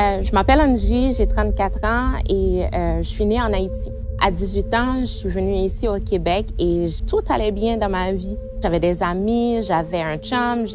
Je m'appelle Angie, j'ai 34 ans et je suis née en Haïti. À 18 ans, je suis venue ici au Québec et tout allait bien dans ma vie. J'avais des amis, j'avais un chum,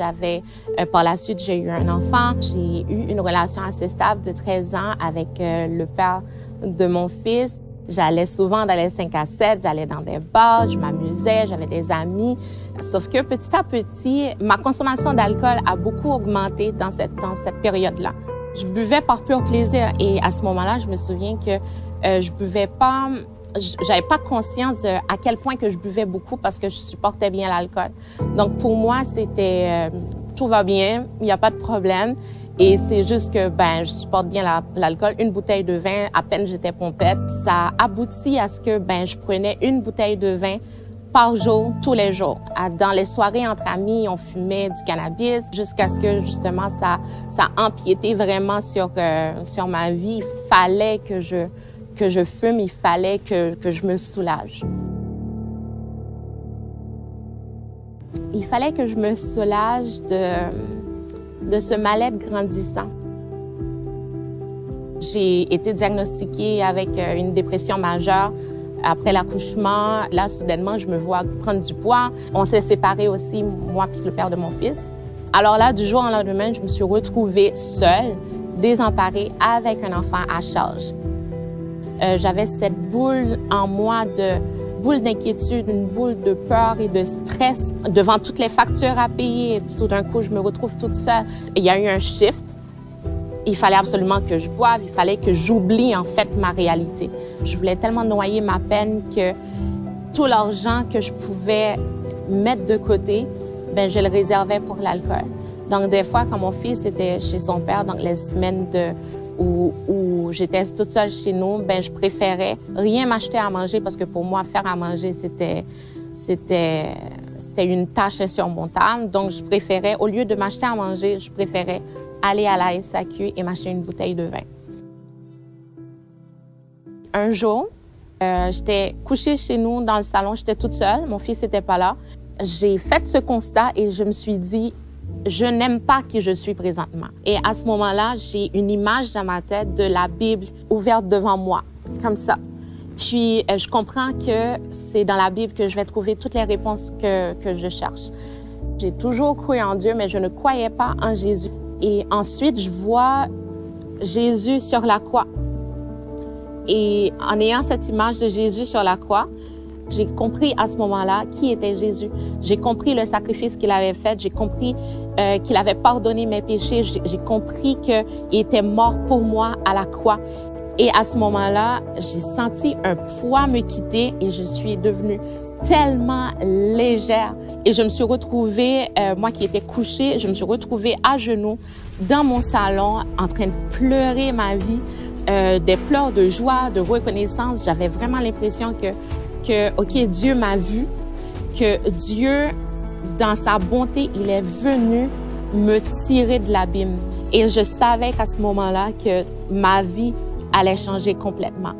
par la suite, j'ai eu un enfant. J'ai eu une relation assez stable de 13 ans avec le père de mon fils. J'allais souvent dans les 5 à 7, j'allais dans des bars, je m'amusais, j'avais des amis. Sauf que petit à petit, ma consommation d'alcool a beaucoup augmenté dans cette période-là. Je buvais par pur plaisir et à ce moment-là, je me souviens que je buvais pas, j'avais pas conscience à quel point que je buvais beaucoup parce que je supportais bien l'alcool. Donc pour moi, c'était tout va bien, il n'y a pas de problème. Et c'est juste que je supporte bien l'alcool. Une bouteille de vin, à peine j'étais pompette. Ça aboutit à ce que je prenais une bouteille de vin par jour, tous les jours. Dans les soirées entre amis, on fumait du cannabis jusqu'à ce que justement ça empiétait vraiment sur ma vie. Il fallait que je fume, il fallait que je me soulage. Il fallait que je me soulage de ce mal-être grandissant. J'ai été diagnostiquée avec une dépression majeure après l'accouchement. Là, soudainement, je me vois prendre du poids. On s'est séparés aussi, moi puis le père de mon fils. Alors là, du jour au lendemain, je me suis retrouvée seule, désemparée, avec un enfant à charge. J'avais cette boule en moi boule d'inquiétude, une boule de peur et de stress devant toutes les factures à payer. Tout d'un coup, je me retrouve toute seule. Il y a eu un shift. Il fallait absolument que je boive, il fallait que j'oublie en fait ma réalité. Je voulais tellement noyer ma peine que tout l'argent que je pouvais mettre de côté, je le réservais pour l'alcool. Donc des fois, quand mon fils était chez son père, donc les semaines où j'étais toute seule chez nous, je préférais rien m'acheter à manger parce que pour moi, faire à manger, c'était une tâche insurmontable. Donc, je préférais, au lieu de m'acheter à manger, je préférais aller à la SAQ et m'acheter une bouteille de vin. Un jour, j'étais couchée chez nous dans le salon, j'étais toute seule, mon fils n'était pas là. J'ai fait ce constat et je me suis dit, je n'aime pas qui je suis présentement. Et à ce moment-là, j'ai une image dans ma tête de la Bible ouverte devant moi, comme ça. Puis, je comprends que c'est dans la Bible que je vais trouver toutes les réponses que je cherche. J'ai toujours cru en Dieu, mais je ne croyais pas en Jésus. Et ensuite, je vois Jésus sur la croix. Et en ayant cette image de Jésus sur la croix, j'ai compris à ce moment-là qui était Jésus. J'ai compris le sacrifice qu'il avait fait. J'ai compris qu'il avait pardonné mes péchés. J'ai compris qu'il était mort pour moi à la croix. Et à ce moment-là, j'ai senti un poids me quitter et je suis devenue tellement légère. Et je me suis retrouvée, moi qui étais couchée, je me suis retrouvée à genoux dans mon salon en train de pleurer ma vie, des pleurs de joie, de reconnaissance. J'avais vraiment l'impression que OK, Dieu m'a vu, que Dieu, dans sa bonté, il est venu me tirer de l'abîme. Et je savais qu'à ce moment-là, que ma vie allait changer complètement.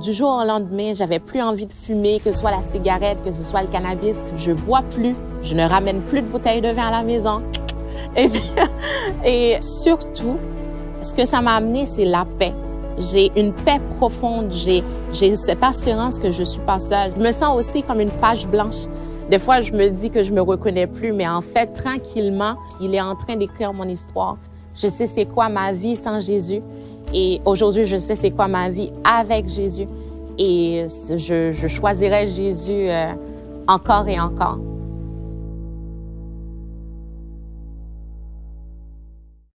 Du jour au lendemain, j'avais plus envie de fumer, que ce soit la cigarette, que ce soit le cannabis. Je bois plus, je ne ramène plus de bouteilles de vin à la maison. Et surtout, ce que ça m'a amené, c'est la paix. J'ai une paix profonde, j'ai cette assurance que je suis pas seule. Je me sens aussi comme une page blanche. Des fois, je me dis que je me reconnais plus, mais en fait, tranquillement, il est en train d'écrire mon histoire. Je sais c'est quoi ma vie sans Jésus. Et aujourd'hui, je sais c'est quoi ma vie avec Jésus. Et je choisirai Jésus encore et encore.